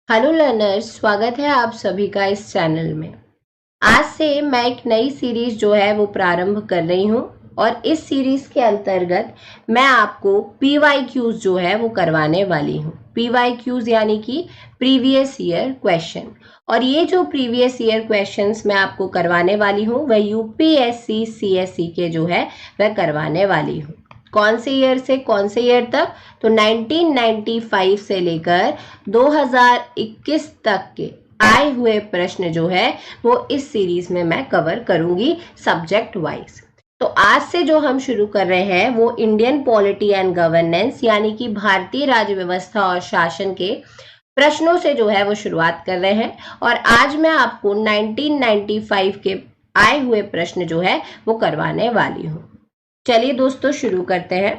Hello learners, स्वागत है आप सभी का इस चैनल में। आज से मैं एक नई सीरीज जो है वो प्रारंभ कर रही हूँ और इस सीरीज के अंतर्गत मैं आपको PYQs जो है वो करवाने वाली हूँ। PYQs यानी कि प्रीवियस ईयर क्वेश्चन। और ये जो प्रीवियस ईयर क्वेश्चंस मैं आपको करवाने वाली हूँ वह UPSC CSE के जो है वह करवाने वाली हूँ। कौन से ईयर से कौन से ईयर तक? तो 1995 से लेकर 2021 तक के आए हुए प्रश्न जो है वो इस सीरीज में मैं कवर करूंगी सब्जेक्ट वाइज। तो आज से जो हम शुरू कर रहे हैं वो इंडियन पॉलिटी एंड गवर्नेंस यानी कि भारतीय राज्य व्यवस्था और शासन के प्रश्नों से जो है वो शुरुआत कर रहे हैं। और आज मैं आपको 1995 के आए हुए प्रश्न जो है वो करवाने वाली हूँ। चलिए दोस्तों शुरू करते हैं।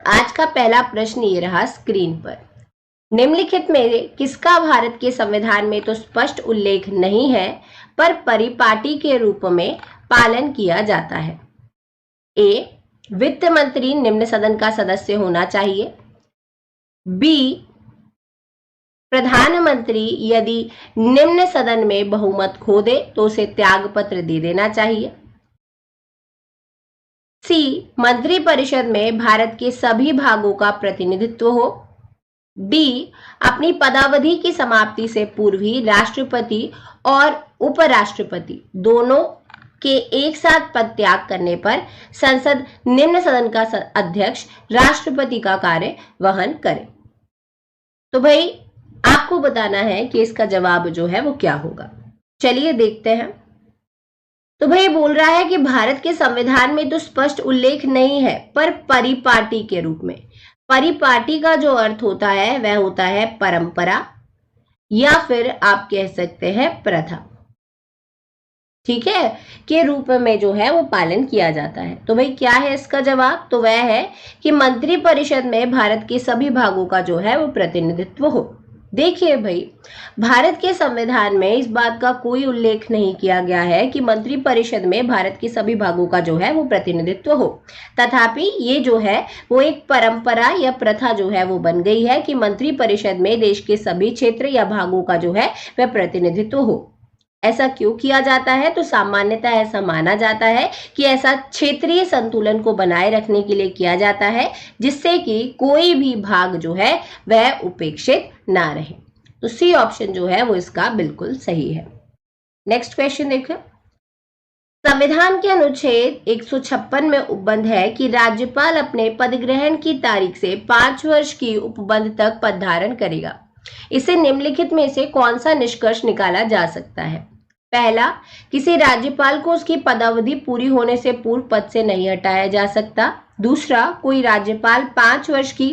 आज का पहला प्रश्न ये रहा स्क्रीन पर। निम्नलिखित में किसका भारत के संविधान में तो स्पष्ट उल्लेख नहीं है पर परिपाटी के रूप में पालन किया जाता है? ए, वित्त मंत्री निम्न सदन का सदस्य होना चाहिए। बी, प्रधानमंत्री यदि निम्न सदन में बहुमत खो दे तो उसे त्याग पत्र दे देना चाहिए। सी, मंत्रिपरिषद में भारत के सभी भागों का प्रतिनिधित्व हो। डी, अपनी पदावधि की समाप्ति से पूर्व ही राष्ट्रपति और उपराष्ट्रपति दोनों के एक साथ पद त्याग करने पर संसद निम्न सदन का अध्यक्ष राष्ट्रपति का कार्य वहन करे। तो भाई आपको बताना है कि इसका जवाब जो है वो क्या होगा। चलिए देखते हैं। तो भाई बोल रहा है कि भारत के संविधान में तो स्पष्ट उल्लेख नहीं है पर परिपाटी के रूप में। परिपाटी का जो अर्थ होता है वह होता है परंपरा या फिर आप कह सकते हैं प्रथा, ठीक है, के रूप में जो है वो पालन किया जाता है। तो भाई क्या है इसका जवाब? तो वह है कि मंत्रिपरिषद में भारत के सभी भागों का जो है वो प्रतिनिधित्व हो। देखिए भाई, भारत के संविधान में इस बात का कोई उल्लेख नहीं किया गया है कि मंत्रिपरिषद में भारत के सभी भागों का जो है वो प्रतिनिधित्व हो। तथापि ये जो है वो एक परंपरा या प्रथा जो है वो बन गई है कि मंत्रिपरिषद में देश के सभी क्षेत्र या भागों का जो है वह प्रतिनिधित्व हो। ऐसा क्यों किया जाता है? तो सामान्यतः ऐसा माना जाता है कि ऐसा क्षेत्रीय संतुलन को बनाए रखने के लिए किया जाता है जिससे कि कोई भी भाग जो है वह उपेक्षित ना रहे। तो सी ऑप्शन जो है वो इसका बिल्कुल सही है। नेक्स्ट क्वेश्चन देखो। संविधान के अनुच्छेद 156 में उपबंध है कि राज्यपाल अपने पद ग्रहण की तारीख से 5 वर्ष की उपबंध तक पद धारण करेगा। इसे निम्नलिखित में से कौन सा निष्कर्ष निकाला जा सकता है? पहला, किसी राज्यपाल को उसकी पदावधि पूरी होने से पूर्व पद से नहीं हटाया जा सकता। दूसरा, कोई राज्यपाल 5 वर्ष की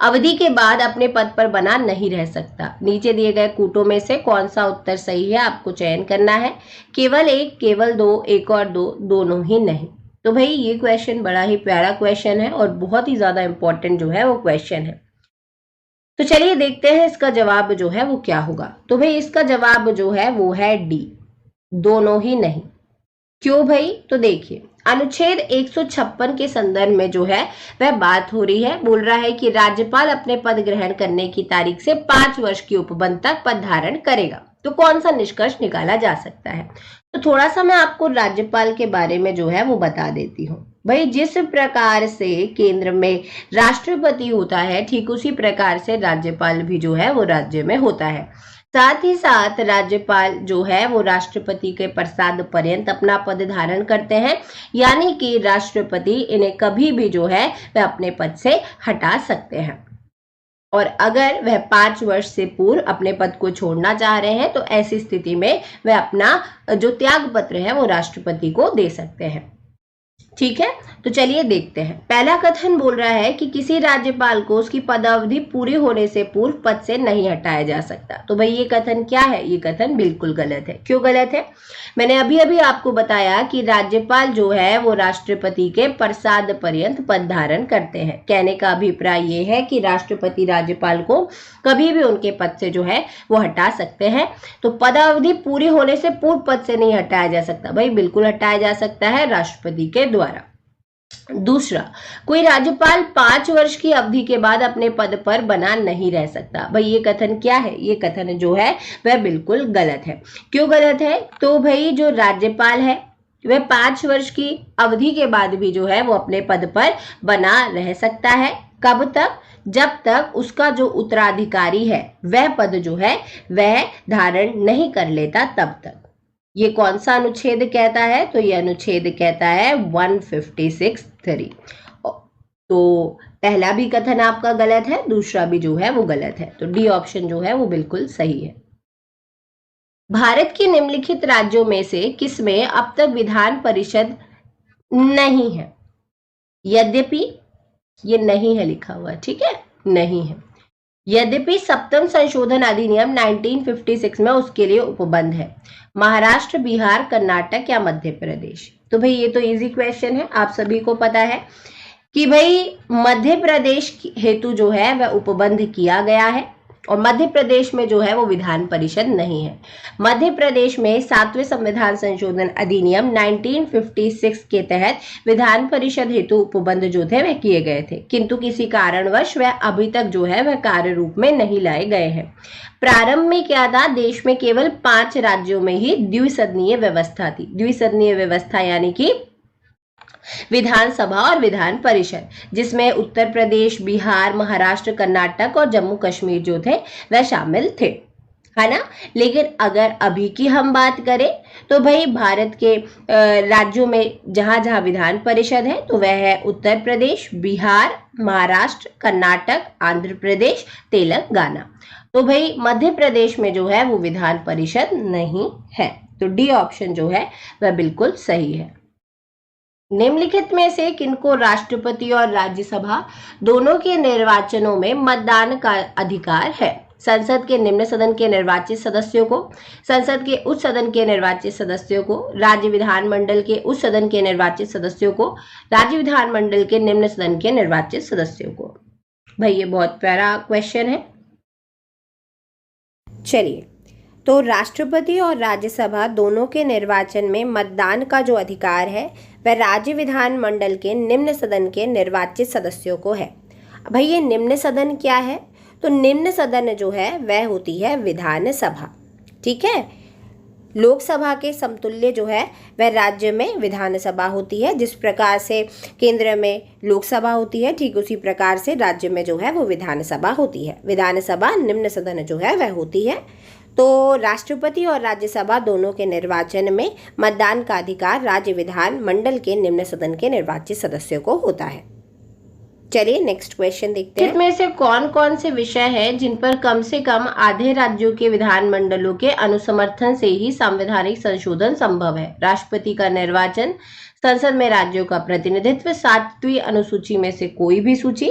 अवधि के बाद अपने पद पर बना नहीं रह सकता। नीचे दिए गए कूटों में से कौन सा उत्तर सही है आपको चयन करना है। केवल एक, केवल दो, एक और दो, दोनों ही नहीं। तो भाई ये क्वेश्चन बड़ा ही प्यारा क्वेश्चन है और बहुत ही ज्यादा इंपॉर्टेंट जो है वो क्वेश्चन है। तो चलिए देखते हैं इसका जवाब जो है वो क्या होगा। तो भाई इसका जवाब जो है वो है डी, दोनों ही नहीं। क्यों भाई? तो देखिए, अनुच्छेद 156 के संदर्भ में जो है वह बात हो रही है। बोल रहा है कि राज्यपाल अपने पद ग्रहण करने की तारीख से 5 वर्ष की उपबंध तक पद धारण करेगा। तो कौन सा निष्कर्ष निकाला जा सकता है? तो थोड़ा सा मैं आपको राज्यपाल के बारे में जो है वो बता देती हूँ। भाई जिस प्रकार से केंद्र में राष्ट्रपति होता है ठीक उसी प्रकार से राज्यपाल भी जो है वो राज्य में होता है। साथ ही साथ राज्यपाल जो है वो राष्ट्रपति के प्रसाद पर्यंत अपना पद धारण करते हैं, यानी कि राष्ट्रपति इन्हें कभी भी जो है वह अपने पद से हटा सकते हैं। और अगर वह 5 वर्ष से पूर्व अपने पद को छोड़ना चाह रहे हैं तो ऐसी स्थिति में वह अपना जो त्याग पत्र है वो राष्ट्रपति को दे सकते हैं। ठीक है, तो चलिए देखते हैं। पहला कथन बोल रहा है कि किसी राज्यपाल को उसकी पदावधि पूरी होने से पूर्व पद से नहीं हटाया जा सकता। तो भाई ये कथन क्या है? ये कथन बिल्कुल गलत है। क्यों गलत है? मैंने अभी अभी आपको बताया कि राज्यपाल जो है वो राष्ट्रपति के प्रसाद पर्यंत पद धारण करते हैं। कहने का अभिप्राय ये है कि राष्ट्रपति राज्यपाल को कभी भी उनके पद से जो है वो हटा सकते हैं। तो पदावधि पूरी होने से पूर्व पद से नहीं हटाया जा सकता। भाई बिल्कुल हटाया जा सकता है राष्ट्रपति के द्वारा। दूसरा, कोई राज्यपाल 5 वर्ष की अवधि के बाद अपने पद पर बना नहीं रह सकता। भाई ये कथन क्या है? ये कथन जो है वह बिल्कुल गलत है। क्यों गलत है? तो भाई जो राज्यपाल है वह 5 वर्ष की अवधि के बाद भी जो है वो अपने पद पर बना रह सकता है। कब तक? जब तक उसका जो उत्तराधिकारी है वह पद जो है वह धारण नहीं कर लेता, तब तक। ये कौन सा अनुच्छेद कहता है? तो ये अनुच्छेद कहता है 156(3). तो पहला भी कथन आपका गलत है, दूसरा भी जो है वो गलत है। तो डी ऑप्शन जो है वो बिल्कुल सही है। भारत के निम्नलिखित राज्यों में से किसमें अब तक विधान परिषद नहीं है? यद्यपि ये नहीं है लिखा हुआ, ठीक है, नहीं है। यद्यपि 7वां संशोधन अधिनियम 1956 में उसके लिए उपबंध है। महाराष्ट्र, बिहार, कर्नाटक या मध्य प्रदेश? तो भाई ये तो इजी क्वेश्चन है, आप सभी को पता है कि भाई मध्य प्रदेश हेतु जो है वह उपबंध किया गया है और मध्य प्रदेश में जो है वो विधान परिषद नहीं है। मध्य प्रदेश में 7वें संविधान संशोधन अधिनियम 1956 के तहत विधान परिषद हेतु उपबंध जो थे वह किए गए थे, किंतु किसी कारणवश वह अभी तक जो है वह कार्य रूप में नहीं लाए गए हैं। प्रारंभ में क्या था? देश में केवल 5 राज्यों में ही द्विसदनीय व्यवस्था थी। द्विसदनीय व्यवस्था यानी कि विधानसभा और विधान परिषद, जिसमें उत्तर प्रदेश, बिहार, महाराष्ट्र, कर्नाटक और जम्मू कश्मीर जो थे वह शामिल थे, है ना। लेकिन अगर अभी की हम बात करें तो भाई भारत के राज्यों में जहां जहां विधान परिषद है तो वह है उत्तर प्रदेश, बिहार, महाराष्ट्र, कर्नाटक, आंध्र प्रदेश, तेलंगाना। तो भाई मध्य प्रदेश में जो है वो विधान परिषद नहीं है। तो डी ऑप्शन जो है वह बिल्कुल सही है। निम्नलिखित में से किनको राष्ट्रपति और राज्यसभा दोनों के निर्वाचनों में मतदान का अधिकार है? संसद के निम्न सदन के निर्वाचित सदस्यों को, संसद के उच्च सदन के निर्वाचित सदस्यों को, राज्य विधानमंडल के उच्च सदन के निर्वाचित सदस्यों को, राज्य विधानमंडल के निम्न सदन के निर्वाचित सदस्यों को। भाई ये बहुत प्यारा क्वेश्चन है। चलिए, तो राष्ट्रपति और राज्यसभा दोनों के निर्वाचन में मतदान का जो अधिकार है वह राज्य विधानमंडल के निम्न सदन के निर्वाचित सदस्यों को है। भाई ये निम्न सदन क्या है? तो निम्न सदन जो है वह होती है विधानसभा, ठीक है। लोकसभा के समतुल्य जो है वह राज्य में विधानसभा होती है। जिस प्रकार से केंद्र में लोकसभा होती है, ठीक उसी प्रकार से राज्य में जो है वो विधानसभा होती है। विधानसभा निम्न सदन जो है वह होती है। तो राष्ट्रपति और राज्यसभा दोनों के निर्वाचन में मतदान का अधिकार राज्य विधान मंडल के निम्न सदन के निर्वाचित सदस्यों को होता है। चलिए नेक्स्ट क्वेश्चन देखते हैं। इसमें से कौन कौन से विषय हैं जिन पर कम से कम आधे राज्यों के विधानमंडलों के अनुसमर्थन से ही संवैधानिक संशोधन संभव है? राष्ट्रपति का निर्वाचन, संसद में राज्यों का प्रतिनिधित्व, 7वीं अनुसूची में से कोई भी सूची,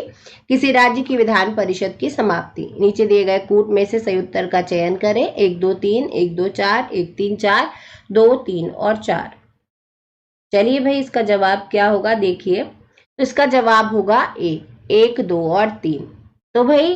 किसी राज्य की विधान परिषद की समाप्ति। नीचे दिए गए कूट में से सही उत्तर का चयन करें। 1 2 3, 1 2 4, 1 3 4, 2 3 और 4। चलिए भाई इसका जवाब क्या होगा देखिए। तो इसका जवाब होगा ए, 1 2 और 3। तो भाई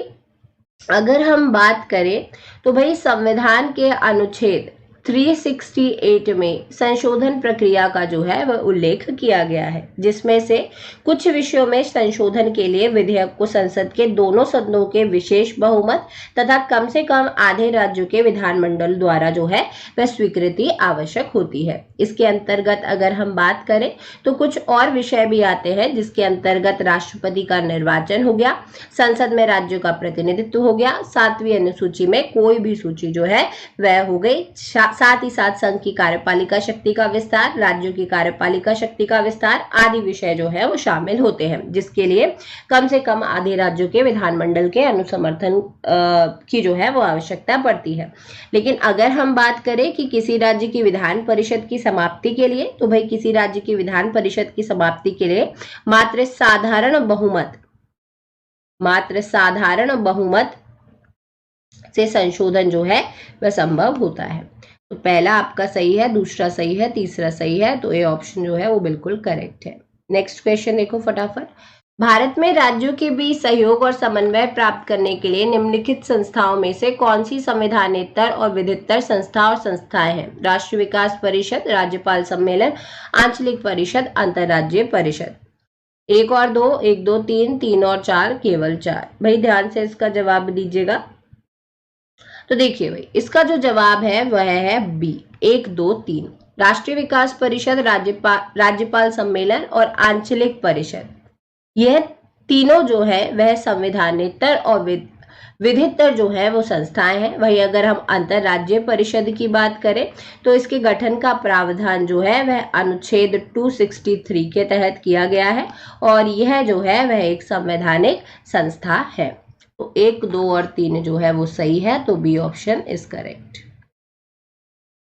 अगर हम बात करें तो भाई संविधान के अनुच्छेद 368 में संशोधन प्रक्रिया का जो है वह उल्लेख किया गया है, जिसमें से कुछ विषयों में संशोधन के लिए विधेयक को संसद के दोनों सदनों के विशेष बहुमत तथा कम से कम आधे राज्यों के विधानमंडल द्वारा जो है वह स्वीकृति आवश्यक होती है। इसके अंतर्गत अगर हम बात करें तो कुछ और विषय भी आते हैं, जिसके अंतर्गत राष्ट्रपति का निर्वाचन हो गया, संसद में राज्यों का प्रतिनिधित्व हो गया, 7वीं अनुसूची में कोई भी सूची जो है वह हो गई, साथ ही साथ संघ की कार्यपालिका शक्ति का विस्तार, राज्यों की कार्यपालिका शक्ति का विस्तार आदि विषय जो है वो शामिल होते हैं, जिसके लिए कम से कम आधे राज्यों के विधानमंडल के अनुसमर्थन की जो है वो आवश्यकता पड़ती है। लेकिन अगर हम बात करें कि किसी राज्य की विधान परिषद की समाप्ति के लिए, तो भाई किसी राज्य की विधान परिषद की समाप्ति के लिए मात्र साधारण बहुमत से संशोधन जो है वह संभव होता है। तो पहला आपका सही है, दूसरा सही है, तीसरा सही है, तो ये ऑप्शन जो है वो बिल्कुल करेक्ट है। नेक्स्ट क्वेश्चन देखो फटाफट। भारत में राज्यों के बीच सहयोग और समन्वय प्राप्त करने के लिए निम्नलिखित संस्थाओं में से कौन सी संविधानेतर और विधितर संस्था और संस्थाएं हैं? राष्ट्रीय विकास परिषद, राज्यपाल सम्मेलन, आंचलिक परिषद, अंतर्राज्यीय परिषद। 1 और 2, 1 2 3, 3 और 4 केवल 4। भाई ध्यान से इसका जवाब दीजिएगा। तो देखिए भाई, इसका जो जवाब है वह है बी, 1 2 3। राष्ट्रीय विकास परिषद, राज्यपाल सम्मेलन और आंचलिक परिषद, यह तीनों जो है वह संविधानेतर और विधितर जो है वो संस्थाएं हैं। वही अगर हम अंतरराज्यीय परिषद की बात करें तो इसके गठन का प्रावधान जो है वह अनुच्छेद 263 के तहत किया गया है और यह जो है वह एक संवैधानिक संस्था है। तो 1 2 और 3 जो है वो सही है, तो बी ऑप्शन इज करेक्ट।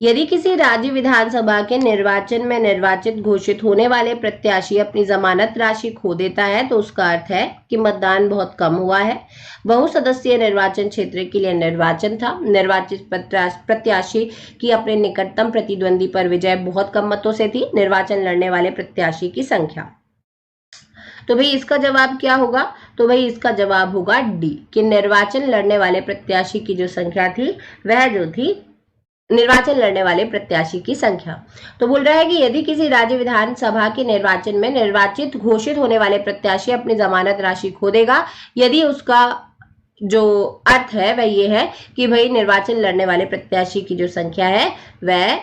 यदि किसी राज्य विधानसभा के निर्वाचन में निर्वाचित घोषित होने वाले प्रत्याशी अपनी जमानत राशि खो देता है तो उसका अर्थ है कि मतदान बहुत कम हुआ है, बहुसदस्यीय निर्वाचन क्षेत्र के लिए निर्वाचन था, निर्वाचित प्रत्याशी की अपने निकटतम प्रतिद्वंदी पर विजय बहुत कम मतों से थी, निर्वाचन लड़ने वाले प्रत्याशी की संख्या। तो भाई इसका जवाब क्या होगा? तो भाई इसका जवाब होगा डी, कि निर्वाचन लड़ने वाले प्रत्याशी की जो संख्या थी वह जो थी निर्वाचन लड़ने वाले प्रत्याशी की संख्या। तो बोल रहा है कि यदि किसी राज्य विधानसभा के निर्वाचन में निर्वाचित घोषित होने वाले प्रत्याशी अपनी जमानत राशि खो देगा, यदि उसका जो अर्थ है वह ये है कि भाई निर्वाचन लड़ने वाले प्रत्याशी की जो संख्या है वह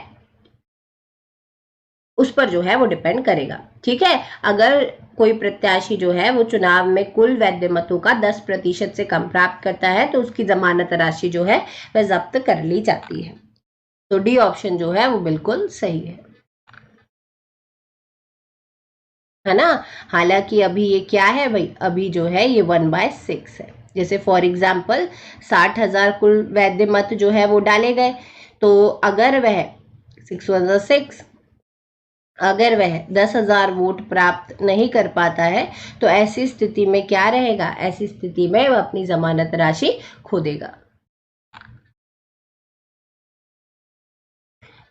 उस पर जो है वो डिपेंड करेगा। ठीक है, अगर कोई प्रत्याशी जो है वो चुनाव में कुल वैध मतों का 10% से कम प्राप्त करता है तो उसकी जमानत राशि जो है वह जब्त कर ली जाती है। तो डी ऑप्शन जो है वो बिल्कुल सही है ना। हालांकि अभी ये क्या है भाई, अभी जो है ये 1/6 है। जैसे फॉर एग्जाम्पल 60,000 कुल वैध मत जो है वो डाले गए, तो अगर वह 6 अगर वह 10,000 वोट प्राप्त नहीं कर पाता है तो ऐसी स्थिति में क्या रहेगा, ऐसी स्थिति में वह अपनी जमानत राशि खो देगा।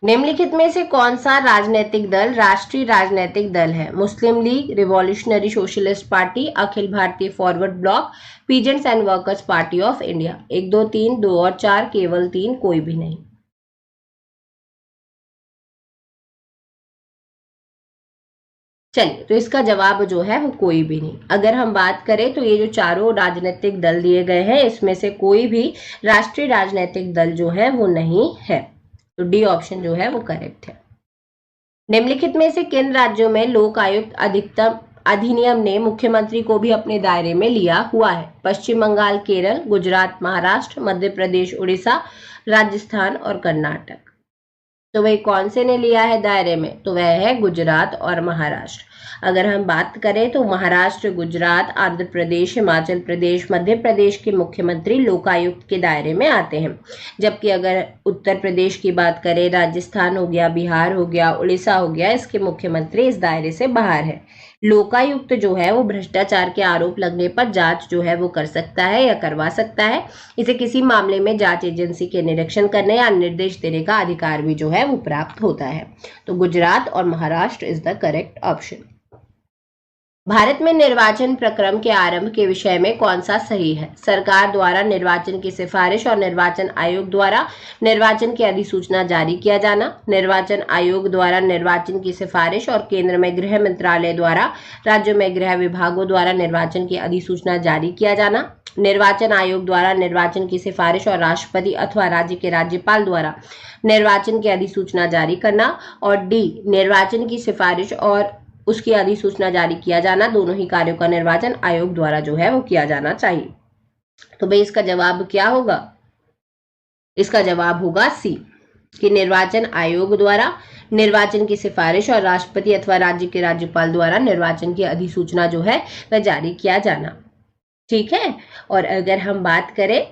निम्नलिखित में से कौन सा राजनीतिक दल राष्ट्रीय राजनीतिक दल है? मुस्लिम league, revolutionary socialist party, Akhil Bharatiya forward block, peasants and workers party of India. 1 2 3, 2 और 4 केवल 3, कोई भी नहीं। चलिए, तो इसका जवाब जो है वो कोई भी नहीं। अगर हम बात करें तो ये जो चारों राजनीतिक दल दिए गए हैं इसमें से कोई भी राष्ट्रीय राजनीतिक दल जो है वो नहीं है। तो डी ऑप्शन जो है वो करेक्ट है। निम्नलिखित में से किन राज्यों में लोक आयुक्त अधिकतम अधिनियम ने मुख्यमंत्री को भी अपने दायरे में लिया हुआ है? पश्चिम बंगाल, केरल, गुजरात, महाराष्ट्र, मध्य प्रदेश, उड़ीसा, राजस्थान और कर्नाटक। तो वही कौन से ने लिया है दायरे में? तो वह है गुजरात और महाराष्ट्र। अगर हम बात करें तो महाराष्ट्र, गुजरात, आंध्र प्रदेश, हिमाचल प्रदेश, मध्य प्रदेश के मुख्यमंत्री लोकायुक्त के दायरे में आते हैं, जबकि अगर उत्तर प्रदेश की बात करें, राजस्थान हो गया, बिहार हो गया, उड़ीसा हो गया, इसके मुख्यमंत्री इस दायरे से बाहर है। लोकायुक्त जो है वो भ्रष्टाचार के आरोप लगने पर जांच जो है वो कर सकता है या करवा सकता है। इसे किसी मामले में जांच एजेंसी के निरीक्षण करने या निर्देश देने का अधिकार भी जो है वो प्राप्त होता है। तो गुजरात और Maharashtra is the correct option. Bharat में निर्वाचन प्रक्रम के आरंभ के विषय में कौन सा सही है? सरकार द्वारा निर्वाचन की सिफारिश और निर्वाचन आयोग द्वारा निर्वाचन की अधिसूचना जारी किया जाना, निर्वाचन आयोग द्वारा निर्वाचन की सिफारिश और केंद्र में गृह मंत्रालय द्वारा राज्यों में गृह विभागों द्वारा निर्वाचन की अधिसूचना जारी किया जाना, निर्वाचन आयोग द्वारा निर्वाचन की सिफारिश और राष्ट्रपति अथवा राज्य के राज्यपाल द्वारा निर्वाचन की अधिसूचना जारी करना, और डी निर्वाचन की सिफारिश और उसकी अधिसूचना जारी किया जाना। दोनों ही कार्यों का निर्वाचन आयोग द्वारा जो है वो किया जाना चाहिए। तो भाई इसका जवाब क्या होगा? इसका जवाब होगा सी, कि निर्वाचन आयोग द्वारा निर्वाचन की सिफारिश और राष्ट्रपति अथवा राज्य के राज्यपाल द्वारा निर्वाचन की अधिसूचना जो है वह जारी किया जाना। ठीक है, और अगर हम बात करें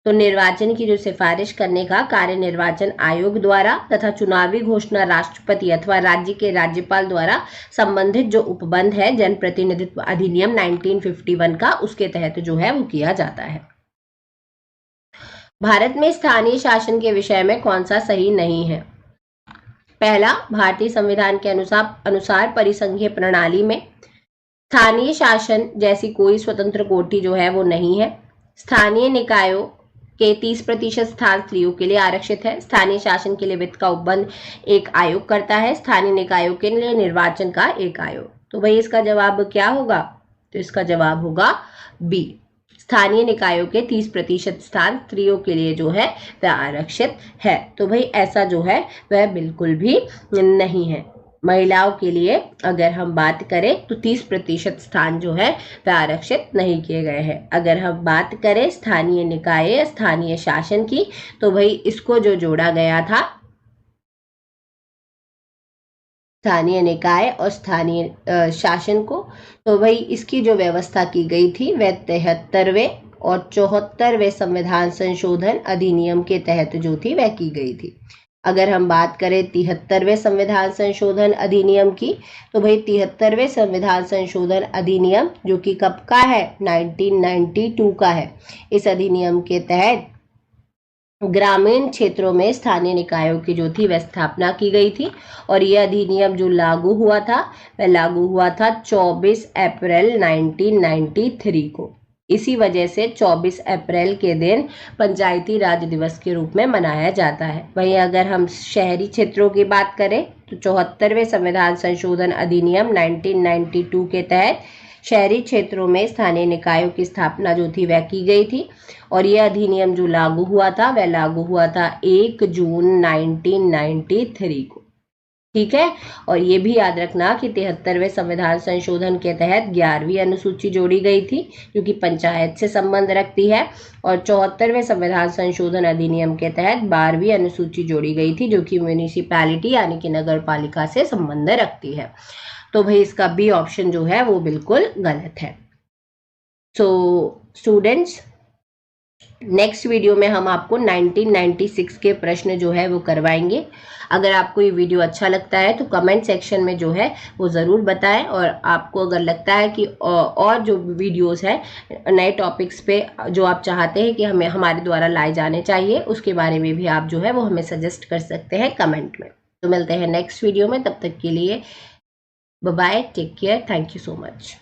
तो निर्वाचन की जो सिफारिश करने का कार्य निर्वाचन आयोग द्वारा तथा चुनावी घोषणा राष्ट्रपति अथवा राज्य के राज्यपाल द्वारा संबंधित जो उपबंध है जनप्रतिनिधित्व अधिनियम 1951 का, उसके तहत जो है वो किया जाता है। भारत में स्थानीय शासन के विषय में कौन सा सही नहीं है? पहला, भारतीय संविधान के अनुसार परिसंघीय प्रणाली में स्थानीय शासन जैसी कोई स्वतंत्र कोटि जो है वो नहीं है। स्थानीय निकायों के 30% स्थान स्त्रियों के लिए आरक्षित है। स्थानीय शासन के लिए वित्त का उपबंध एक आयोग करता है। स्थानीय निकायों के लिए निर्वाचन का एक आयोग। तो भाई इसका जवाब क्या होगा? तो इसका जवाब होगा बी। स्थानीय निकायों के 30% स्थान स्त्रियों के लिए जो है वह आरक्षित है। तो भाई ऐसा जो है वह बिल्कुल भी नहीं है। महिलाओं के लिए अगर हम बात करें तो 30% स्थान जो है वह आरक्षित नहीं किए गए हैं। अगर हम बात करें स्थानीय निकाय स्थानीय शासन की, तो भाई इसको जो जोड़ा गया था, स्थानीय निकाय और स्थानीय शासन को, तो भाई इसकी जो व्यवस्था की गई थी वह 73वें और 74वें संविधान संशोधन अधिनियम के तहत जो थी वह की गई थी। अगर हम बात करें 73वें संविधान संशोधन अधिनियम की, तो भाई 73वें संविधान संशोधन अधिनियम जो कि कब का है? 1992 का है। इस अधिनियम के तहत ग्रामीण क्षेत्रों में स्थानीय निकायों की जो थी वह स्थापना की गई थी और यह अधिनियम जो लागू हुआ था वह लागू हुआ था 24 अप्रैल 1993 को। इसी वजह से 24 अप्रैल के दिन पंचायती राज दिवस के रूप में मनाया जाता है। वहीं अगर हम शहरी क्षेत्रों की बात करें तो 74वें संविधान संशोधन अधिनियम 1992 के तहत शहरी क्षेत्रों में स्थानीय निकायों की स्थापना जो थी वह की गई थी और यह अधिनियम जो लागू हुआ था वह लागू हुआ था 1 जून 1993 को। ठीक है, और ये भी याद रखना कि 73वें संविधान संशोधन के तहत 11वीं अनुसूची जोड़ी गई थी जो कि पंचायत से संबंध रखती है और 74वें संविधान संशोधन अधिनियम के तहत 12वीं अनुसूची जोड़ी गई थी जो कि म्यूनिसिपैलिटी यानी कि नगर पालिका से संबंध रखती है। तो भाई इसका बी ऑप्शन जो है वो बिल्कुल गलत है। सो स्टूडेंट्स, नेक्स्ट वीडियो में हम आपको 1996 के प्रश्न जो है वो करवाएंगे। अगर आपको ये वीडियो अच्छा लगता है तो कमेंट सेक्शन में जो है वो ज़रूर बताएं और आपको अगर लगता है कि और जो वीडियोस हैं नए टॉपिक्स पे जो आप चाहते हैं कि हमें हमारे द्वारा लाए जाने चाहिए उसके बारे में भी आप जो है वो हमें सजेस्ट कर सकते हैं कमेंट में। तो मिलते हैं नेक्स्ट वीडियो में, तब तक के लिए bye bye, take care, thank you so much.